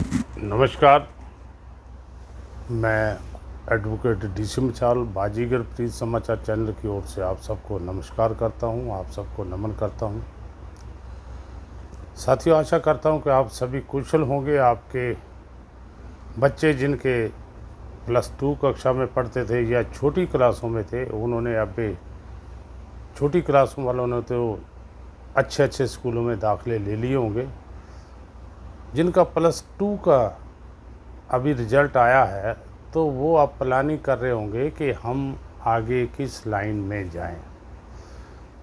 नमस्कार। मैं advocate DC मिसाल बाजीगर प्रीत समाचार चैनल की ओर से आप सबको नमस्कार करता हूं, आप सबको नमन करता हूं। साथियों, आशा करता हूं कि आप सभी कुशल होंगे। आपके बच्चे जिनके +2 कक्षा में पढ़ते थे या छोटी क्लासों में थे, उन्होंने अभी छोटी क्लासों वालों ने तो अच्छे अच्छे स्कूलों में दाखिले ले लिए होंगे। जिनका +2 का अभी रिजल्ट आया है, तो वो अब प्लानिंग कर रहे होंगे कि हम आगे किस लाइन में जाएं।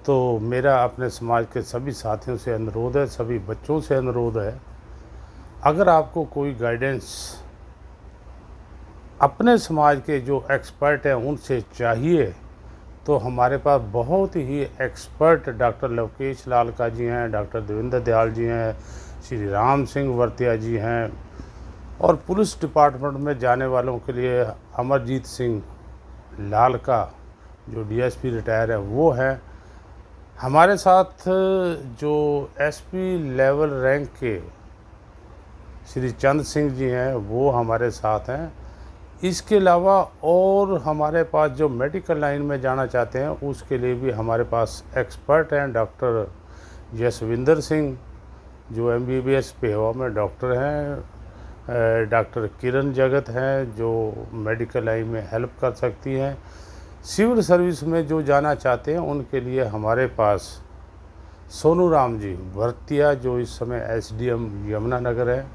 तो मेरा अपने समाज के सभी साथियों से अनुरोध है, सभी बच्चों से अनुरोध है, अगर आपको कोई गाइडेंस अपने समाज के जो एक्सपर्ट हैं उनसे चाहिए, तो हमारे पास बहुत ही एक्सपर्ट डॉक्टर लवकेश लालका जी हैं, डॉक्टर देवेंद्र दयाल जी हैं, श्री राम सिंह वर्तिया जी हैं, और पुलिस डिपार्टमेंट में जाने वालों के लिए अमरजीत सिंह लालका जो डीएसपी रिटायर है वो है। हमारे साथ जो एसपी लेवल रैंक के श्री चंद सिंह जी हैं वो हमारे साथ हैं। इसके अलावा और हमारे पास जो मेडिकल लाइन में जाना चाहते हैं उसके लिए भी हमारे पास एक्सपर्ट हैं। डॉक्टर जसविंदर सिंह जो MBBS पेहवा में डॉक्टर हैं, डॉक्टर किरण जगत हैं जो मेडिकल लाइन में हेल्प कर सकती हैं। सिविल सर्विस में जो जाना चाहते हैं उनके लिए हमारे पास सोनू राम जी भरतिया जो इस समय SDM यमुनानगर है।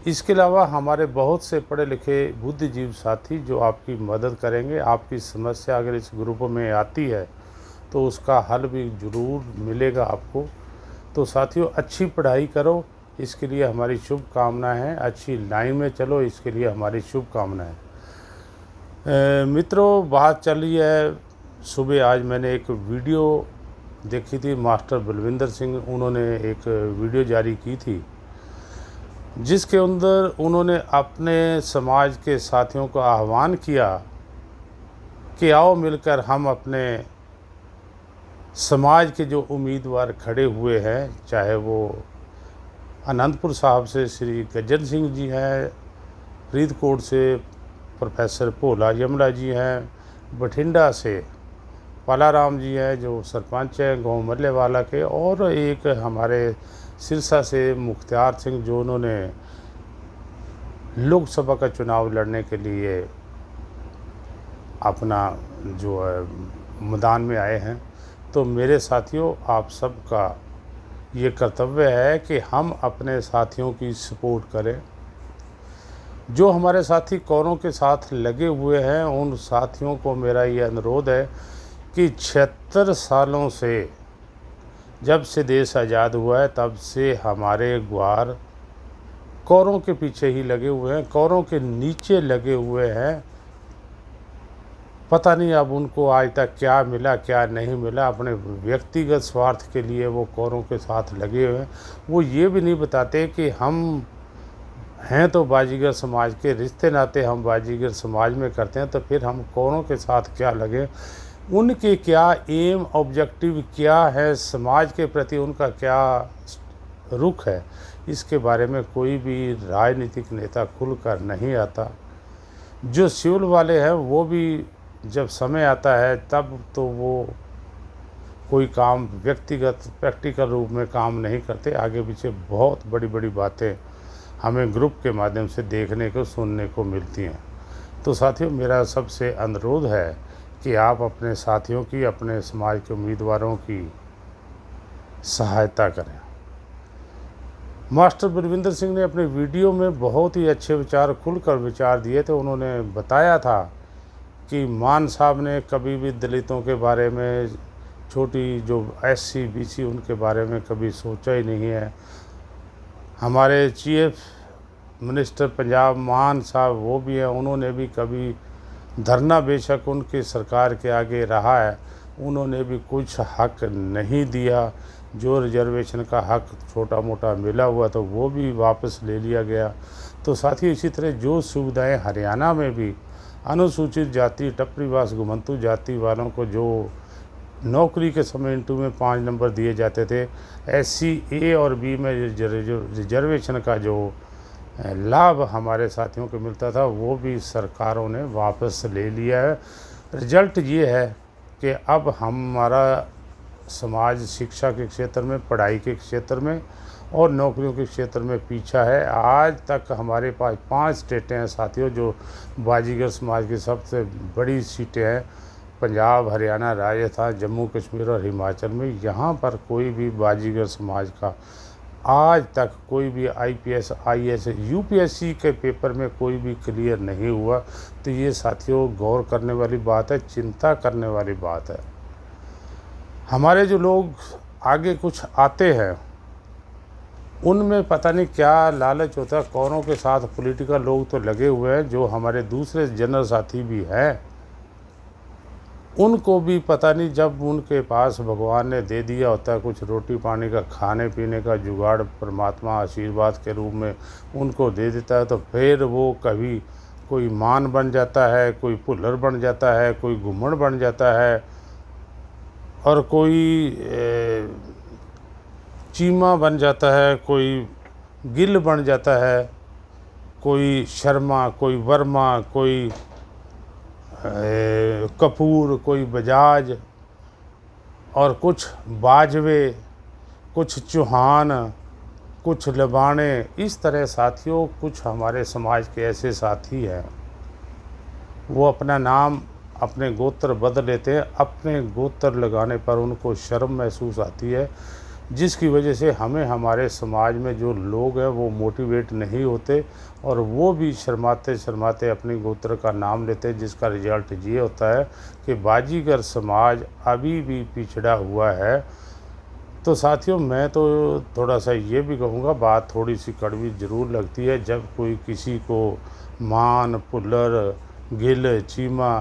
इसके अलावा हमारे बहुत से पढ़े लिखे बुद्धिजीवी साथी जो आपकी मदद करेंगे। आपकी समस्या अगर इस ग्रुप में आती है तो उसका हल भी ज़रूर मिलेगा आपको। तो साथियों, अच्छी पढ़ाई करो, इसके लिए हमारी शुभकामनाएं हैं। अच्छी लाइन में चलो, इसके लिए हमारी शुभकामनाएं। मित्रों, बात चल रही है, सुबह आज मैंने एक वीडियो देखी थी। मास्टर बलविंदर सिंह उन्होंने एक वीडियो जारी की थी जिसके अंदर उन्होंने अपने समाज के साथियों को आह्वान किया कि आओ मिलकर हम अपने समाज के जो उम्मीदवार खड़े हुए हैं, चाहे वो अनंतपुर साहब से श्री गज्जन सिंह जी हैं, फरीदकोट से प्रोफेसर भोला यमला जी हैं, बठिंडा से पालाराम जी हैं जो सरपंच हैं गाँव मल्लेवाला के, और एक हमारे सिरसा से मुख्तियार सिंह जो उन्होंने लोकसभा का चुनाव लड़ने के लिए अपना जो है मैदान में आए हैं। तो मेरे साथियों, आप सबका ये कर्तव्य है कि हम अपने साथियों की सपोर्ट करें। जो हमारे साथी कौरों के साथ लगे हुए हैं उन साथियों को मेरा ये अनुरोध है कि 76 सालों से, जब से देश आज़ाद हुआ है तब से हमारे ग्वार कौरों के पीछे ही लगे हुए हैं, कौरों के नीचे लगे हुए हैं। पता नहीं अब उनको आज तक क्या मिला क्या नहीं मिला, अपने व्यक्तिगत स्वार्थ के लिए वो कौरों के साथ लगे हुए हैं। वो ये भी नहीं बताते कि हम हैं तो बाजीगर समाज के, रिश्ते नाते हम बाजीगर समाज में करते हैं, तो फिर हम कौरों के साथ क्या लगे, उनके क्या एम ऑब्जेक्टिव क्या है, समाज के प्रति उनका क्या रुख है, इसके बारे में कोई भी राजनीतिक नेता खुलकर नहीं आता। जो सिविल वाले हैं वो भी जब समय आता है तब तो वो कोई काम व्यक्तिगत प्रैक्टिकल रूप में काम नहीं करते। आगे पीछे बहुत बड़ी बड़ी बातें हमें ग्रुप के माध्यम से देखने को सुनने को मिलती हैं। तो साथियों, मेरा सबसे अनुरोध है कि आप अपने साथियों की, अपने समाज के उम्मीदवारों की सहायता करें। मास्टर बलविंदर सिंह ने अपने वीडियो में बहुत ही अच्छे विचार, खुलकर विचार दिए थे। उन्होंने बताया था कि मान साहब ने कभी भी दलितों के बारे में, छोटी जो SC BC उनके बारे में कभी सोचा ही नहीं है। हमारे चीफ मिनिस्टर पंजाब मान साहब वो भी हैं, उन्होंने भी कभी धरना, बेशक उनकी सरकार के आगे रहा है, उन्होंने भी कुछ हक नहीं दिया। जो रिजर्वेशन का हक छोटा मोटा मिला हुआ तो वो भी वापस ले लिया गया। तो साथियों, इसी तरह जो सुविधाएं हरियाणा में भी अनुसूचित जाति, टपरीवास, घुमंतु जाति वालों को जो नौकरी के समय इंटरव्यू में 5 नंबर दिए जाते थे, SC A और B में रिजर्वेशन का जो लाभ हमारे साथियों को मिलता था वो भी सरकारों ने वापस ले लिया है। रिजल्ट ये है कि अब हमारा समाज शिक्षा के क्षेत्र में, पढ़ाई के क्षेत्र में और नौकरियों के क्षेत्र में पीछा है। आज तक हमारे पास 5 स्टेटें हैं साथियों जो बाजीगर समाज की सबसे बड़ी सीटें हैं। पंजाब, हरियाणा, राजस्थान, जम्मू कश्मीर और हिमाचल में यहाँ पर कोई भी बाजीगर समाज का आज तक कोई भी आईपीएस, आईएएस, यूपीएससी के पेपर में कोई भी क्लियर नहीं हुआ। तो ये साथियों गौर करने वाली बात है, चिंता करने वाली बात है। हमारे जो लोग आगे कुछ आते हैं उनमें पता नहीं क्या लालच होता है, कौरों के साथ पॉलिटिकल लोग तो लगे हुए हैं। जो हमारे दूसरे जनरल साथी भी हैं उनको भी पता नहीं, जब उनके पास भगवान ने दे दिया होता है कुछ रोटी पानी का, खाने पीने का जुगाड़, परमात्मा आशीर्वाद के रूप में उनको दे देता है, तो फिर वो कभी कोई मान बन जाता है, कोई पुल्लर बन जाता है, कोई घुमड़ बन जाता है और कोई चीमा बन जाता है, कोई गिल बन जाता है, कोई शर्मा, कोई वर्मा, कोई कपूर, कोई बजाज और कुछ बाजवे, कुछ चौहान, कुछ लबाणे। इस तरह साथियों कुछ हमारे समाज के ऐसे साथी हैं वो अपना नाम, अपने गोत्र बदल लेते हैं। अपने गोत्र लगाने पर उनको शर्म महसूस आती है, जिसकी वजह से हमें हमारे समाज में जो लोग हैं वो मोटिवेट नहीं होते और वो भी शर्माते शर्माते अपने गोत्र का नाम लेते हैं, जिसका रिजल्ट ये होता है कि बाजीगर समाज अभी भी पिछड़ा हुआ है। तो साथियों मैं तो थोड़ा सा ये भी कहूँगा, बात थोड़ी सी कड़वी ज़रूर लगती है जब कोई किसी को मान, पुल्लर, गिल, चीमा,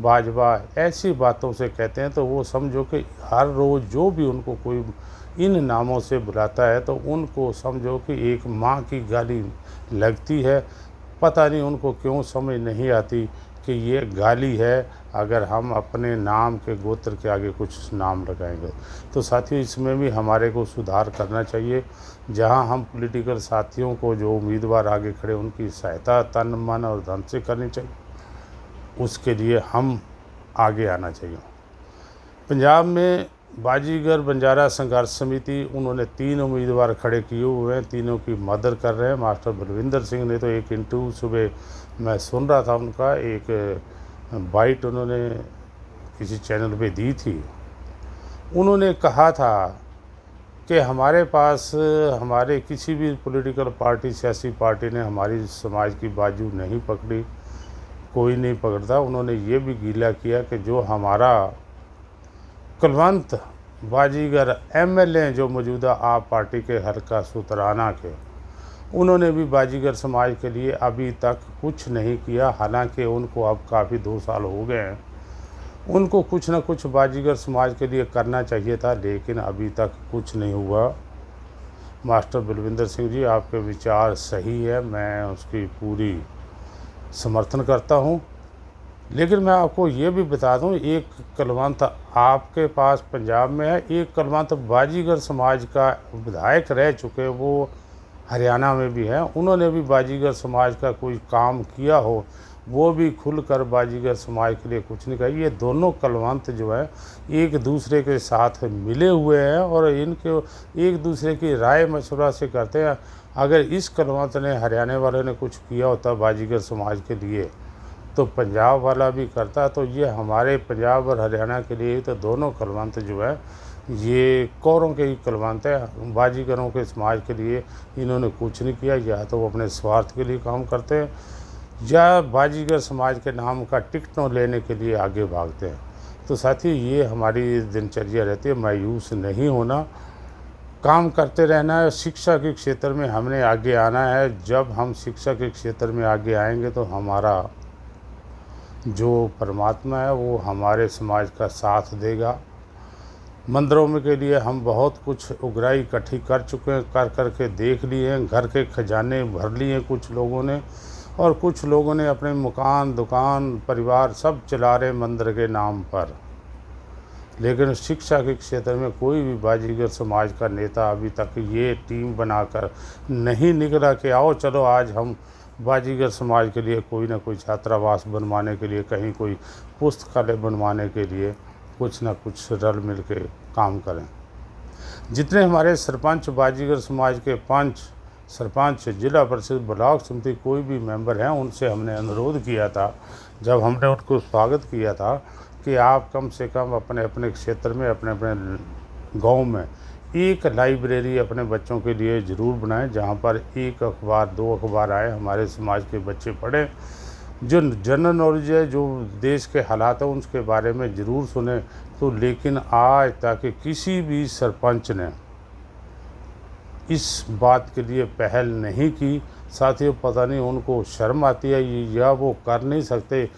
बाजवा ऐसी बातों से कहते हैं तो वो समझो कि हर रोज़ जो भी उनको कोई इन नामों से बुलाता है तो उनको समझो कि एक माँ की गाली लगती है। पता नहीं उनको क्यों समझ नहीं आती कि ये गाली है अगर हम अपने नाम के गोत्र के आगे कुछ नाम लगाएंगे। तो साथियों इसमें भी हमारे को सुधार करना चाहिए। जहां हम पॉलिटिकल साथियों को, जो उम्मीदवार आगे खड़े, उनकी सहायता तन मन और धन से करनी चाहिए, उसके लिए हम आगे आना चाहिए। पंजाब में बाजीगर बंजारा संघर्ष समिति, उन्होंने 3 उम्मीदवार खड़े किए हुए हैं, तीनों की मदद कर रहे हैं। मास्टर बलविंदर सिंह ने तो एक इंटरव्यू सुबह मैं सुन रहा था उनका, एक बाइट उन्होंने किसी चैनल पे दी थी। उन्होंने कहा था कि हमारे पास, हमारे किसी भी पॉलिटिकल पार्टी, सियासी पार्टी ने हमारी समाज की बाजू नहीं पकड़ी, कोई नहीं पकड़ता। उन्होंने ये भी गीला किया कि जो हमारा कुलवंत बाजीगर एमएलए जो मौजूदा आप पार्टी के हल्का सुतराना के, उन्होंने भी बाजीगर समाज के लिए अभी तक कुछ नहीं किया। हालांकि उनको अब काफ़ी 2 साल हो गए हैं, उनको कुछ ना कुछ बाजीगर समाज के लिए करना चाहिए था, लेकिन अभी तक कुछ नहीं हुआ। मास्टर बलविंदर सिंह जी, आपके विचार सही है, मैं उसकी पूरी समर्थन करता हूँ। लेकिन मैं आपको ये भी बता दूं, एक कलवंत आपके पास पंजाब में है, एक कलवंत बाजीगर समाज का विधायक रह चुके, वो हरियाणा में भी है। उन्होंने भी बाजीगर समाज का कोई काम किया हो, वो भी खुलकर बाजीगर समाज के लिए कुछ नहीं कहा। ये दोनों कलवंत जो है एक दूसरे के साथ मिले हुए हैं और इनके एक दूसरे की राय मशवरा से करते हैं। अगर इस कलवंत ने, हरियाणा वाले ने कुछ किया होता बाजीगर समाज के लिए तो पंजाब वाला भी करता। तो ये हमारे पंजाब और हरियाणा के लिए तो दोनों कलवंत जो है ये कौरों के ही कलवंत है। बाजीगरों के समाज के लिए इन्होंने कुछ नहीं किया, या तो वो अपने स्वार्थ के लिए काम करते हैं या बाजीगर समाज के नाम का टिकटों लेने के लिए आगे भागते हैं। तो साथियों ये हमारी दिनचर्या रहती है, मायूस नहीं होना, काम करते रहना है। शिक्षा के क्षेत्र में हमने आगे आना है। जब हम शिक्षा के क्षेत्र में आगे आएंगे तो हमारा जो परमात्मा है वो हमारे समाज का साथ देगा। मंदिरों में के लिए हम बहुत कुछ उगराई इकट्ठी कर चुके हैं, कर कर के देख लिए हैं, घर के खजाने भर लिए कुछ लोगों ने, और कुछ लोगों ने अपने मकान, दुकान, परिवार सब चला रहे मंदिर के नाम पर। लेकिन शिक्षा के क्षेत्र में कोई भी बाजीगर समाज का नेता अभी तक ये टीम बनाकर नहीं निकला कि आओ चलो आज हम बाजीगर समाज के लिए कोई ना कोई छात्रावास बनवाने के लिए, कहीं कोई पुस्तकालय बनवाने के लिए कुछ ना कुछ रल मिल के काम करें। जितने हमारे सरपंच, बाजीगर समाज के पंच, सरपंच, जिला परिषद, ब्लॉक समिति कोई भी मेंबर हैं, उनसे हमने अनुरोध किया था जब हमने उनको स्वागत किया था कि आप कम से कम अपने अपने क्षेत्र में, अपने अपने गांव में एक लाइब्रेरी अपने बच्चों के लिए ज़रूर बनाएं, जहां पर एक अखबार, 2 अखबार आए, हमारे समाज के बच्चे पढ़ें, जो जनरल नॉलेज है, जो देश के हालात हैं उसके बारे में ज़रूर सुने। तो लेकिन आज तक किसी भी सरपंच ने इस बात के लिए पहल नहीं की। साथियों, पता नहीं उनको शर्म आती है या वो कर नहीं सकते,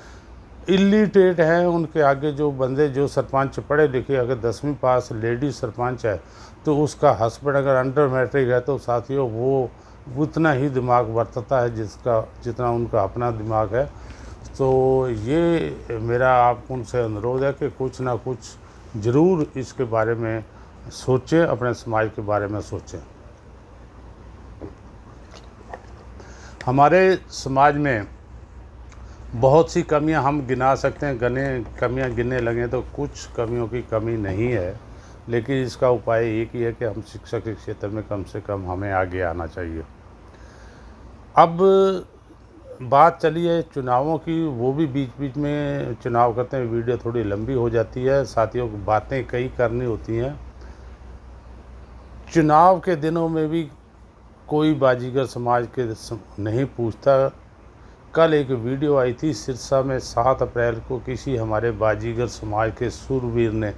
इलिटरेट हैं। उनके आगे जो बंदे, जो सरपंच पढ़े लिखे, अगर 10वीं पास लेडी सरपंच है तो उसका हस्बैंड अगर अंडर मैट्रिक है तो साथियों वो उतना ही दिमाग बरतता है जितना उनका अपना दिमाग है। तो ये मेरा आप उनसे अनुरोध है कि कुछ ना कुछ ज़रूर इसके बारे में सोचें, अपने समाज के बारे में सोचें। हमारे समाज में बहुत सी कमियां हम गिना सकते हैं, कमियां गिनने लगें तो कुछ कमियों की कमी नहीं है, लेकिन इसका उपाय एक ही है कि हम शिक्षा के क्षेत्र में कम से कम हमें आगे आना चाहिए। अब बात चली है चुनावों की, वो भी बीच बीच में चुनाव करते हैं, वीडियो थोड़ी लंबी हो जाती है, साथियों बातें कई करनी होती हैं। चुनाव के दिनों में भी कोई बाजीगर समाज के नहीं पूछता। कल एक वीडियो आई थी सिरसा में, 7 अप्रैल को किसी हमारे बाजीगर समाज के सूरवीर ने,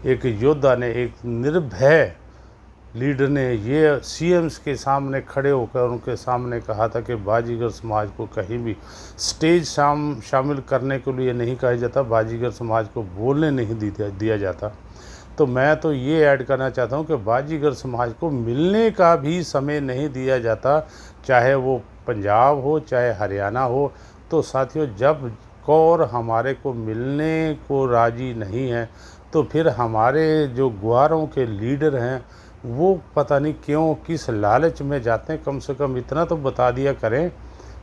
एक योद्धा ने, एक निर्भय लीडर ने ये सीएम्स के सामने खड़े होकर उनके सामने कहा था कि बाजीगर समाज को कहीं भी स्टेज शामिल करने के लिए नहीं कहा जाता, बाजीगर समाज को बोलने नहीं दिया जाता। तो मैं तो ये ऐड करना चाहता हूँ कि बाजीगर समाज को मिलने का भी समय नहीं दिया जाता, चाहे वो पंजाब हो चाहे हरियाणा हो। तो साथियों, जब कौर हमारे को मिलने को राजी नहीं है तो फिर हमारे जो ग्वारों के लीडर हैं वो पता नहीं क्यों किस लालच में जाते हैं। कम से कम इतना तो बता दिया करें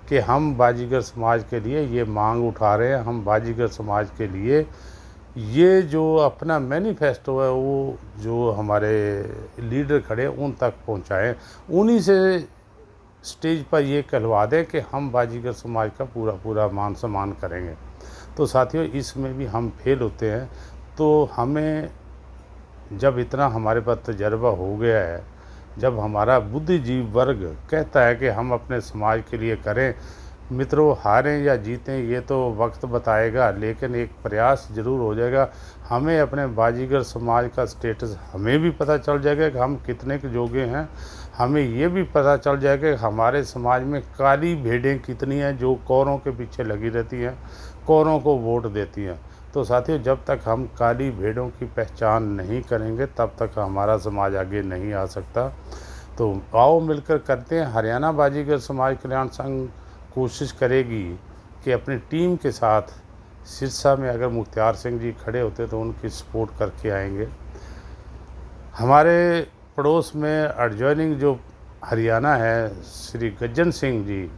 कि हम बाजीगर समाज के लिए ये मांग उठा रहे हैं, हम बाजीगर समाज के लिए ये जो अपना मैनिफेस्टो है वो जो हमारे लीडर खड़े उन तक पहुंचाएं, उन्हीं से स्टेज पर ये कहलवा दें कि हम बाजीगर समाज का पूरा पूरा मान सम्मान करेंगे। तो साथियों, इसमें भी हम फेल होते हैं। तो हमें जब इतना हमारे पास तजर्बा हो गया है, जब हमारा बुद्धिजीवी वर्ग कहता है कि हम अपने समाज के लिए करें, मित्रों हारें या जीतें ये तो वक्त बताएगा, लेकिन एक प्रयास ज़रूर हो जाएगा। हमें अपने बाजीगर समाज का स्टेटस हमें भी पता चल जाएगा कि हम कितने के जोगे हैं। हमें ये भी पता चल जाएगा कि हमारे समाज में काली भेड़ें कितनी हैं जो कौरों के पीछे लगी रहती हैं, कौरों को वोट देती हैं। तो साथियों, जब तक हम काली भेड़ों की पहचान नहीं करेंगे तब तक हमारा समाज आगे नहीं आ सकता। तो आओ मिलकर करते हैं। हरियाणा बाजीगर समाज कल्याण संघ कोशिश करेगी कि अपनी टीम के साथ सिरसा में अगर मुख्तार सिंह जी खड़े होते तो उनकी सपोर्ट करके आएंगे। हमारे पड़ोस में एडजॉइनिंग जो हरियाणा है, श्री गज्जन सिंह जी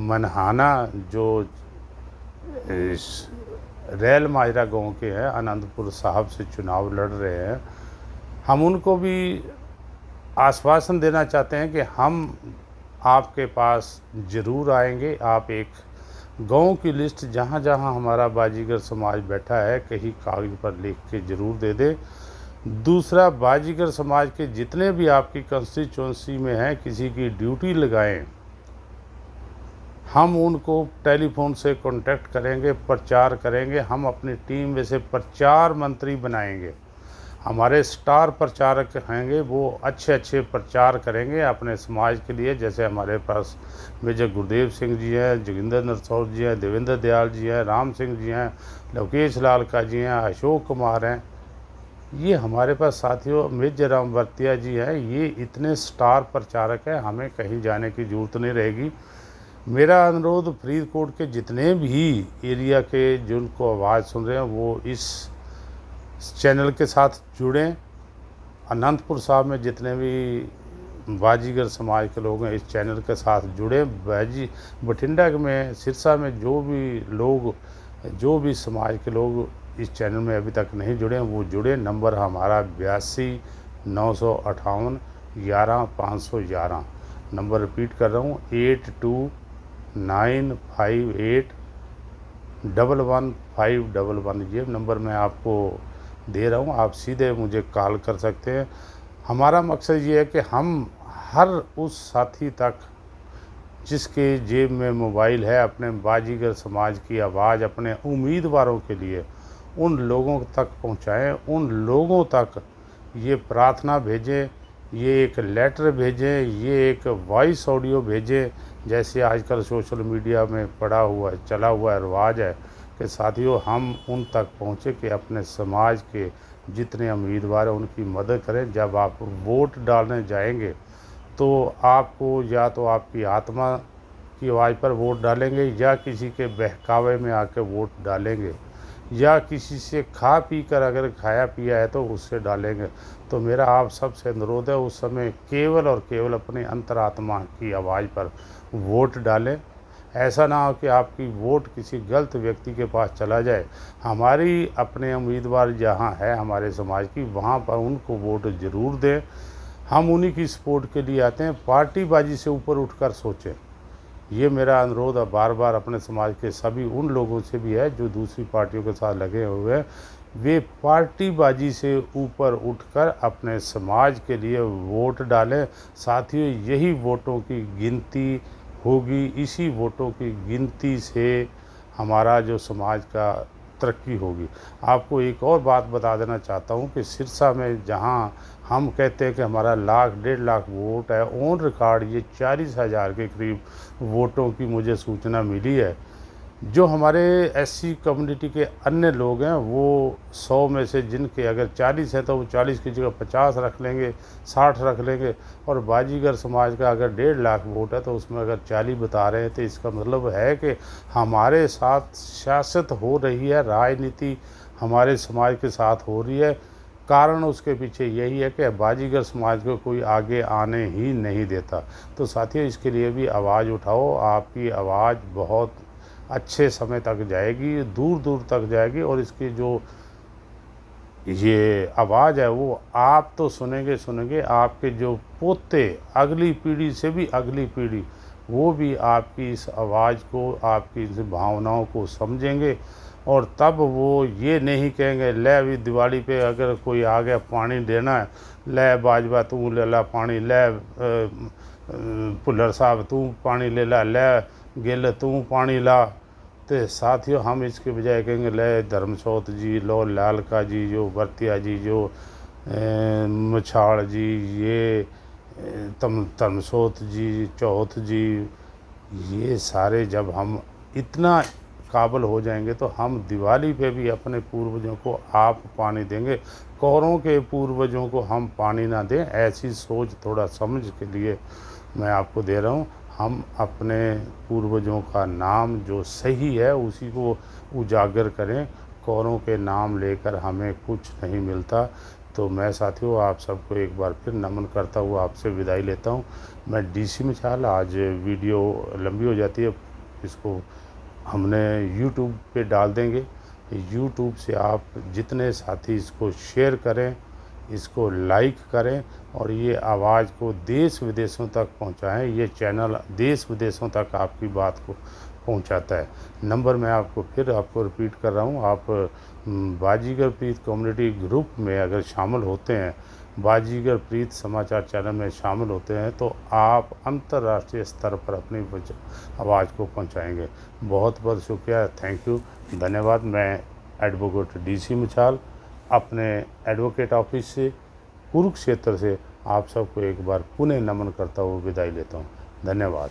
मनहाना जो रेल माजरा गांव के हैं, आनंदपुर साहब से चुनाव लड़ रहे हैं, हम उनको भी आश्वासन देना चाहते हैं कि हम आपके पास ज़रूर आएंगे। आप एक गांव की लिस्ट जहां जहां हमारा बाजीगर समाज बैठा है कहीं कागज़ पर लिख के ज़रूर दे दे। दूसरा, बाजीगर समाज के जितने भी आपकी कंस्टिट्यूंसी में हैं किसी की ड्यूटी लगाएं, हम उनको टेलीफोन से कांटेक्ट करेंगे, प्रचार करेंगे। हम अपनी टीम में से प्रचार मंत्री बनाएंगे। हमारे स्टार प्रचारक होंगे, वो अच्छे अच्छे प्रचार करेंगे अपने समाज के लिए। जैसे हमारे पास मेजर गुरदेव सिंह जी हैं, जोगिंदर नरसौर जी हैं, देवेंद्र दयाल जी हैं, राम सिंह जी हैं, लोकेश लालका जी हैं, अशोक कुमार हैं। ये हमारे पास साथियों मेजर राम वर्तिया जी हैं। ये इतने स्टार प्रचारक हैं, हमें कहीं जाने की ज़रूरत नहीं रहेगी। मेरा अनुरोध फरीदकोट के जितने भी एरिया के जिनको आवाज़ सुन रहे हैं वो इस चैनल के साथ जुड़ें। अनंतपुर साहब में जितने भी बाजीगर समाज के लोग हैं इस चैनल के साथ जुड़े। बठिंडा में सिरसा में जो भी समाज के लोग इस चैनल में अभी तक नहीं जुड़े हैं वो जुड़े। नंबर हमारा 82 958 11 511। नंबर रिपीट कर रहा हूँ 82 958 11 511। ये नंबर मैं आपको दे रहा हूँ, आप सीधे मुझे कॉल कर सकते हैं। हमारा मकसद ये है कि हम हर उस साथी तक जिसके जेब में मोबाइल है अपने बाजीगर समाज की आवाज़ अपने उम्मीदवारों के लिए उन लोगों तक पहुंचाएं, उन लोगों तक ये प्रार्थना भेजें, ये एक लेटर भेजें, ये एक वॉइस ऑडियो भेजें। जैसे आजकल सोशल मीडिया में चला हुआ रिवाज है कि साथियों हम उन तक पहुँचे कि अपने समाज के जितने उम्मीदवार हैं उनकी मदद करें। जब आप वोट डालने जाएंगे तो आपको या तो आपकी आत्मा की आवाज़ पर वोट डालेंगे या किसी के बहकावे में आकर वोट डालेंगे या किसी से खा पी कर अगर खाया पिया है तो उससे डालेंगे। तो मेरा आप सबसे अनुरोध है उस समय केवल और केवल अपनी अंतरात्मा की आवाज़ पर वोट डालें। ऐसा ना हो कि आपकी वोट किसी गलत व्यक्ति के पास चला जाए। हमारी अपने उम्मीदवार जहाँ है हमारे समाज की वहाँ पर उनको वोट ज़रूर दें। हम उन्हीं की सपोर्ट के लिए आते हैं। पार्टीबाजी से ऊपर उठकर सोचें, ये मेरा अनुरोध है बार बार अपने समाज के सभी उन लोगों से भी है जो दूसरी पार्टियों के साथ लगे हुए हैं। वे पार्टीबाजी से ऊपर उठकर अपने समाज के लिए वोट डालें। साथियों यही वोटों की गिनती होगी, इसी वोटों की गिनती से हमारा जो समाज का तरक्की होगी। आपको एक और बात बता देना चाहता हूँ कि सिरसा में जहाँ हम कहते हैं कि हमारा 1,00,000-1,50,000 वोट है, ऑन रिकॉर्ड ये 40,000 के करीब वोटों की मुझे सूचना मिली है। जो हमारे एससी कम्युनिटी के अन्य लोग हैं वो 100 में से जिनके अगर 40 है तो वो 40 की जगह 50 रख लेंगे, 60 रख लेंगे। और बाजीगर समाज का अगर 1,50,000 वोट है तो उसमें अगर 40 बता रहे हैं तो इसका मतलब है कि हमारे साथ सियासत हो रही है, राजनीति हमारे समाज के साथ हो रही है। कारण उसके पीछे यही है कि बाजीगर समाज को कोई आगे आने ही नहीं देता। तो साथियों इसके लिए भी आवाज़ उठाओ। आपकी आवाज़ बहुत अच्छे समय तक जाएगी, दूर दूर तक जाएगी। और इसकी जो ये आवाज़ है वो आप तो सुनेंगे, आपके जो पोते अगली पीढ़ी से भी अगली पीढ़ी वो भी आपकी इस आवाज़ को, आपकी इस भावनाओं को समझेंगे। और तब वो ये नहीं कहेंगे ले अभी दिवाली पे अगर कोई आ गया पानी देना है, ले बाजवा तू ले ला पानी, ले भुल्लर साहब तू पानी ले ला, ले गिल तू पानी ला। तो साथियों हम इसके बजाय कहेंगे ले धर्मसोत जी, लो लालका जी, जो भरतिया जी, जो मछाड़ जी, ये धर्मसोत जी, चौथ जी, ये सारे जब हम इतना काबिल हो जाएंगे तो हम दिवाली पे भी अपने पूर्वजों को आप पानी देंगे। कौरों के पूर्वजों को हम पानी ना दें, ऐसी सोच थोड़ा समझ के लिए मैं आपको दे रहा हूँ। हम अपने पूर्वजों का नाम जो सही है उसी को उजागर करें। कौरों के नाम लेकर हमें कुछ नहीं मिलता। तो मैं साथियों आप सबको एक बार फिर नमन करता हुआ आपसे विदाई लेता हूँ। मैं डीसी मिसाल, आज वीडियो लंबी हो जाती है, इसको हमने यूट्यूब पे डाल देंगे। यूट्यूब से आप जितने साथी इसको शेयर करें, इसको लाइक करें और ये आवाज़ को देश विदेशों तक पहुंचाएं। ये चैनल देश विदेशों तक आपकी बात को पहुंचाता है। नंबर मैं आपको रिपीट कर रहा हूं। आप बाजीगर प्रीत कम्युनिटी ग्रुप में अगर शामिल होते हैं, बाजीगर प्रीत समाचार चैनल में शामिल होते हैं तो आप अंतर्राष्ट्रीय स्तर पर अपनी आवाज़ को पहुंचाएंगे। बहुत बहुत शुक्रिया, थैंक यू, धन्यवाद। मैं एडवोकेट डीसी मिसाल अपने एडवोकेट ऑफिस से कुरुक्षेत्र से आप सबको एक बार पुनः नमन करता हुआ विदाई लेता हूँ। धन्यवाद।